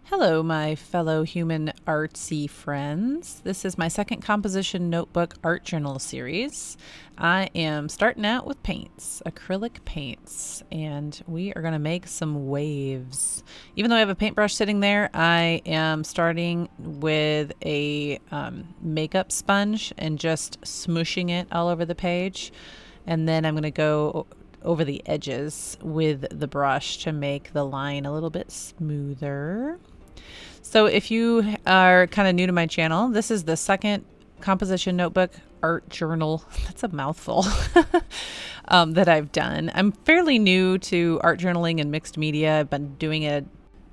Hello, my fellow human artsy friends. This is my second composition notebook art journal series. I am starting out with paints, acrylic paints, and we are going to make some waves. Even though I have a paintbrush sitting there, I am starting with a makeup sponge and just smooshing it all over the page. And then I'm going to go over the edges with the brush to make the line a little bit smoother. So if you are kind of new to my channel, this is the second composition notebook art journal. That's a mouthful. That I've done. I'm fairly new to art journaling and mixed media. I've been doing it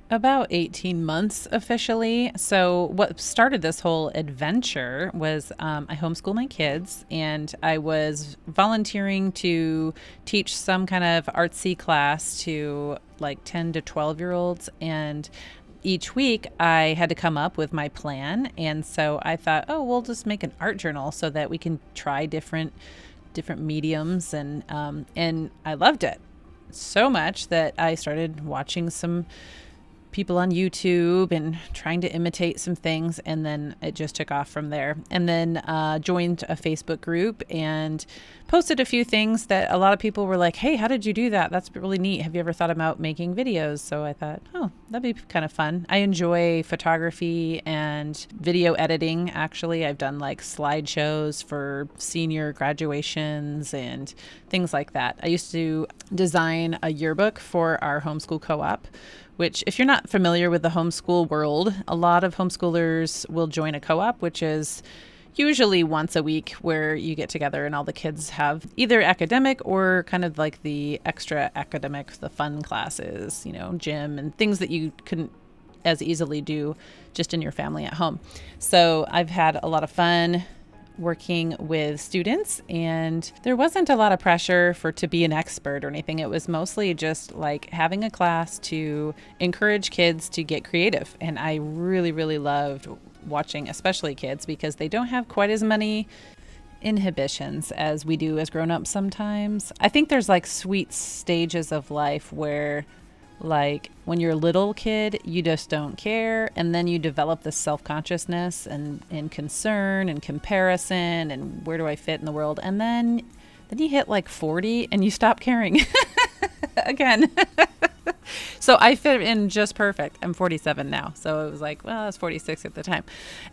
about 18 months officially. So what started this whole adventure was I homeschool my kids, and I was volunteering to teach some kind of artsy class to like 10 to 12-year-olds. And each week I had to come up with my plan. And so I thought, oh, we'll just make an art journal so that we can try different mediums. And I loved it so much that I started watching some people on YouTube and trying to imitate some things. And then it just took off from there. And then joined a Facebook group and posted a few things that a lot of people were like, hey, how did you do that? That's really neat. Have you ever thought about making videos? So I thought, oh, that'd be kind of fun. I enjoy photography and video editing. Actually, I've done like slideshows for senior graduations and things like that. I used to design a yearbook for our homeschool co-op, which if you're not familiar with the homeschool world, a lot of homeschoolers will join a co-op, which is usually once a week where you get together and all the kids have either academic or kind of like the extra academic, the fun classes, gym and things that you couldn't as easily do just in your family at home. So I've had a lot of fun working with students, and there wasn't a lot of pressure to be an expert or anything. It was mostly just like having a class to encourage kids to get creative. And I really, really loved watching, especially kids, because they don't have quite as many inhibitions as we do as grown-ups sometimes. I think there's like sweet stages of life where, like when you're a little kid, you just don't care. And then you develop this self-consciousness and concern and comparison and where do I fit in the world? And then you hit like 40 and you stop caring again. So I fit in just perfect. I'm 47 now. So it was like, well, I was 46 at the time.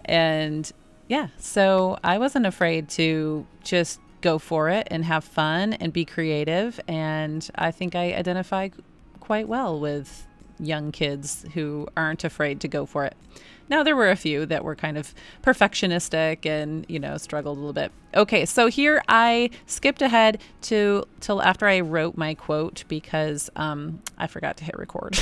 And yeah, so I wasn't afraid to just go for it and have fun and be creative. And I think I identify quite well with young kids who aren't afraid to go for it. Now, there were a few that were kind of perfectionistic and, struggled a little bit. Okay, so here I skipped ahead till after I wrote my quote because I forgot to hit record.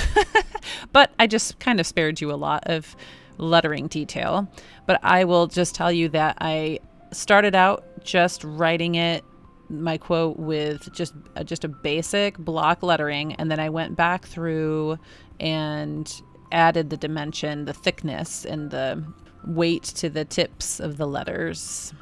But I just kind of spared you a lot of lettering detail. But I will just tell you that I started out just writing my quote with just a basic block lettering, and then I went back through and added the dimension, the thickness, and the weight to the tips of the letters.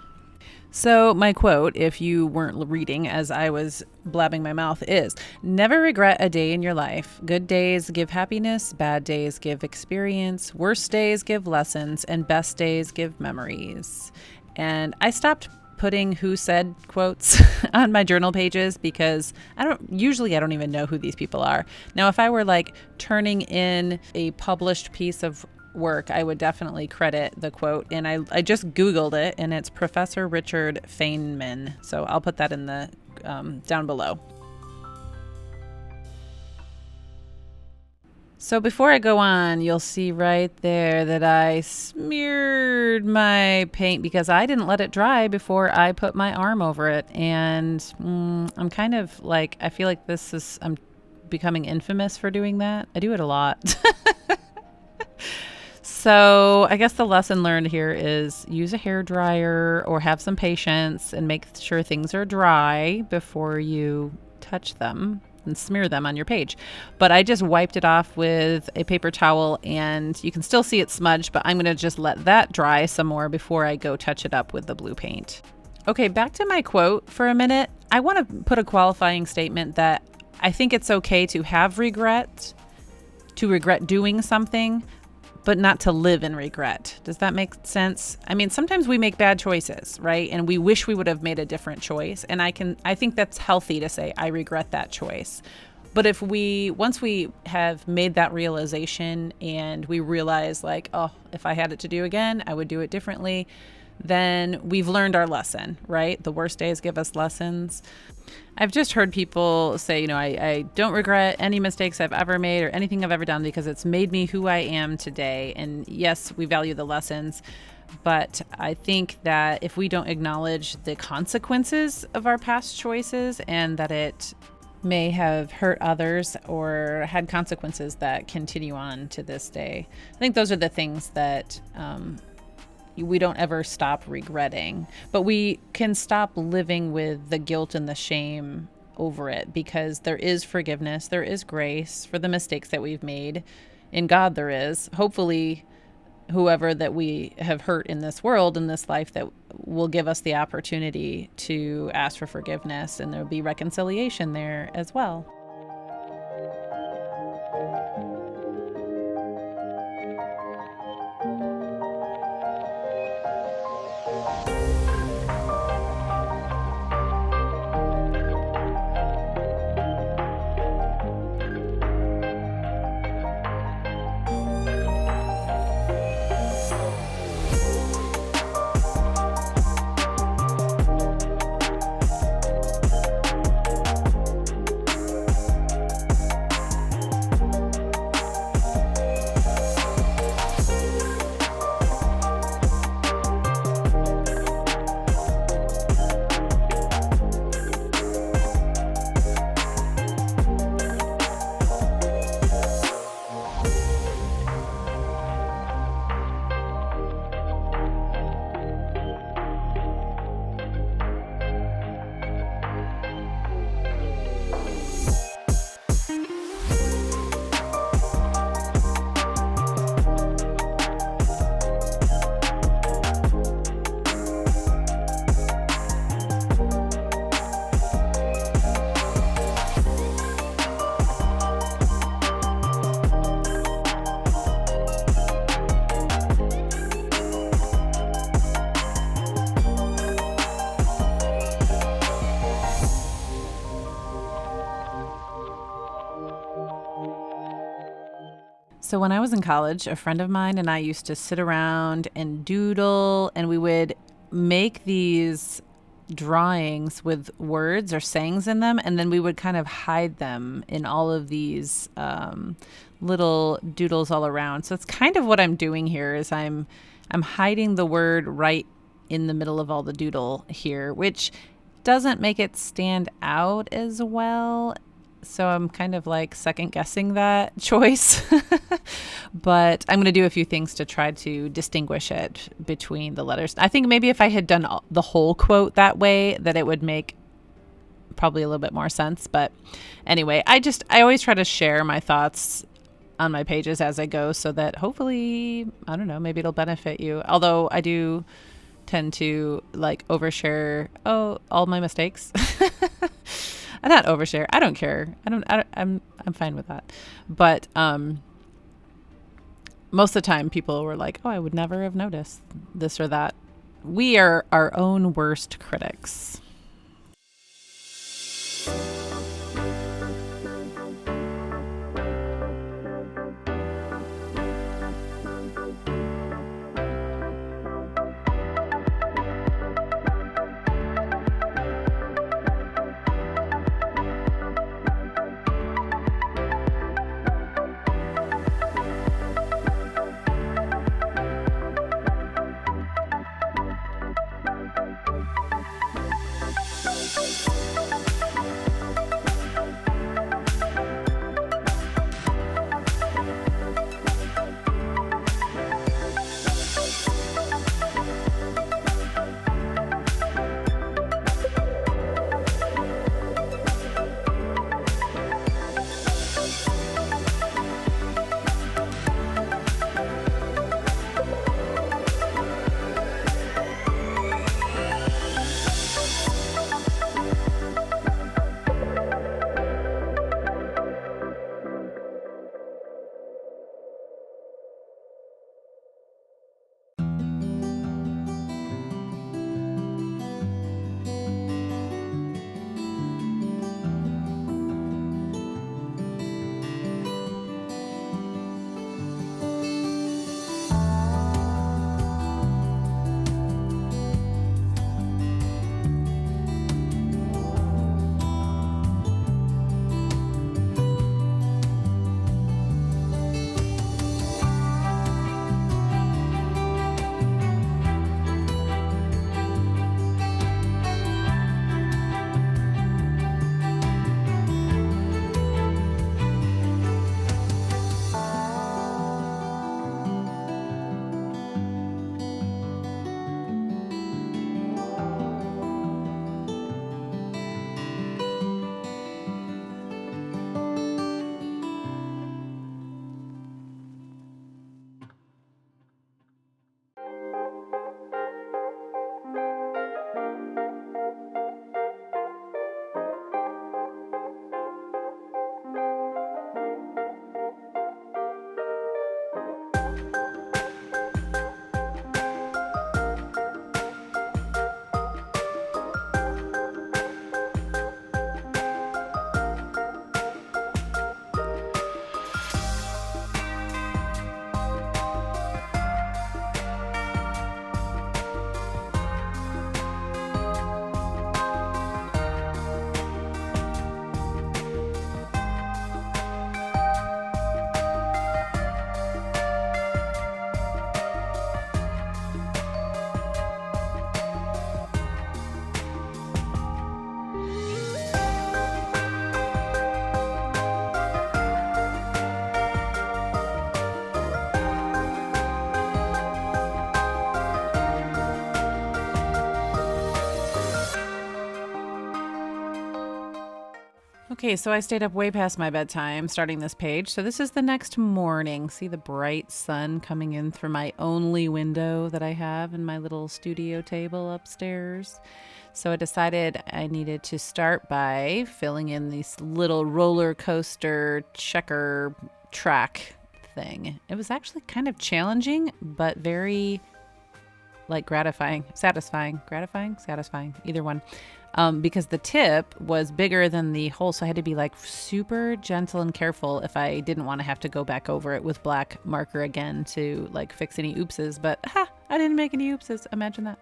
So my quote, if you weren't reading as I was blabbing my mouth, is, never regret a day in your life. Good days give happiness, bad days give experience, worst days give lessons, and best days give memories. And I stopped putting who said quotes on my journal pages because I don't even know who these people are. Now, if I were like turning in a published piece of work, I would definitely credit the quote. And I just Googled it, and it's Professor Richard Feynman. So I'll put that in the down below. So before I go on, you'll see right there that I smeared my paint because I didn't let it dry before I put my arm over it. And I'm kind of like, I feel like I'm becoming infamous for doing that. I do it a lot. So I guess the lesson learned here is use a hair dryer or have some patience and make sure things are dry before you touch them and smear them on your page. But I just wiped it off with a paper towel, and you can still see it smudged, but I'm going to just let that dry some more before I go touch it up with the blue paint. Okay, back to my quote for a minute. I want to put a qualifying statement that I think it's okay to have regret, to regret doing something, but not to live in regret. Does that make sense? I mean, sometimes we make bad choices, right? And we wish we would have made a different choice. And I think that's healthy to say, I regret that choice. But once we have made that realization and we realize like, oh, if I had it to do again, I would do it differently, then we've learned our lesson, right? The worst days give us lessons. I've just heard people say, I don't regret any mistakes I've ever made or anything I've ever done because it's made me who I am today. And yes, we value the lessons, but I think that if we don't acknowledge the consequences of our past choices and that it may have hurt others or had consequences that continue on to this day, I think those are the things that we don't ever stop regretting, but we can stop living with the guilt and the shame over it, because there is forgiveness, there is grace for the mistakes that we've made. In God there is. Hopefully whoever that we have hurt in this world, in this life, that will give us the opportunity to ask for forgiveness, and there'll be reconciliation there as well. So when I was in college, a friend of mine and I used to sit around and doodle, and we would make these drawings with words or sayings in them, and then we would kind of hide them in all of these little doodles all around. So it's kind of what I'm doing here is I'm hiding the word right in the middle of all the doodle here, which doesn't make it stand out as well. So I'm kind of like second guessing that choice, but I'm going to do a few things to try to distinguish it between the letters. I think maybe if I had done the whole quote that way, that it would make probably a little bit more sense. But anyway, I always try to share my thoughts on my pages as I go, so that hopefully, I don't know, maybe it'll benefit you. Although I do tend to like overshare, all my mistakes. I not overshare. I don't care. I'm fine with that. But most of the time people were like, oh, I would never have noticed this or that. We are our own worst critics. Okay, so I stayed up way past my bedtime starting this page. So this is the next morning. See the bright sun coming in through my only window that I have in my little studio table upstairs. So I decided I needed to start by filling in this little roller coaster checker track thing. It was actually kind of challenging, but very satisfying, either one. Because the tip was bigger than the hole, so I had to be super gentle and careful if I didn't want to have to go back over it with black marker again to fix any oopses. But I didn't make any oopses. Imagine that.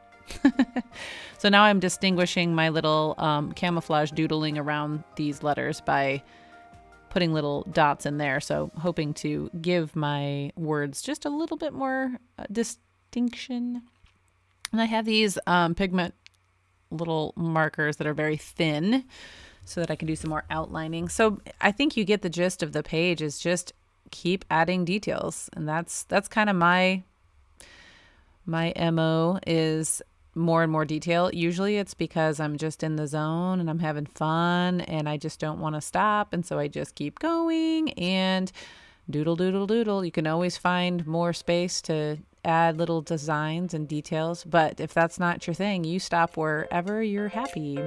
So now I'm distinguishing my little camouflage doodling around these letters by putting little dots in there. So hoping to give my words just a little bit more distinction. And I have these pigment little markers that are very thin so that I can do some more outlining. So I think you get the gist of the page is just keep adding details. And that's kind of my MO is more and more detail. Usually it's because I'm just in the zone and I'm having fun and I just don't want to stop. And so I just keep going and doodle, doodle, doodle. You can always find more space to add little designs and details, but if that's not your thing, you stop wherever you're happy.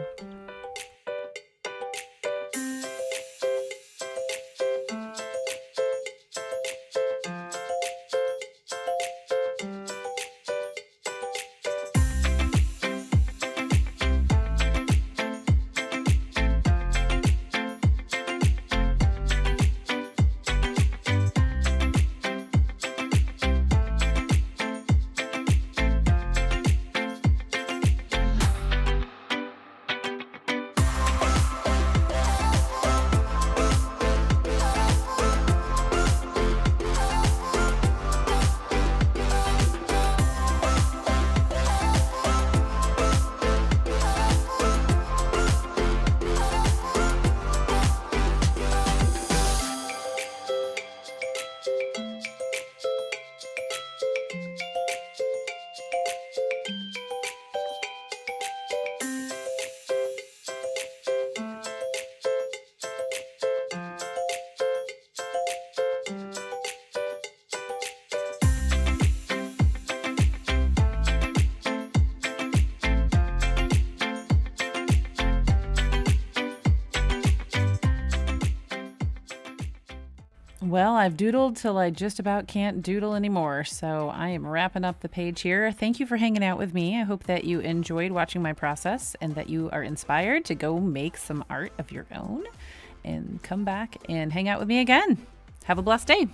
Well, I've doodled till I just about can't doodle anymore, so I am wrapping up the page here. Thank you for hanging out with me. I hope that you enjoyed watching my process and that you are inspired to go make some art of your own and come back and hang out with me again. Have a blessed day.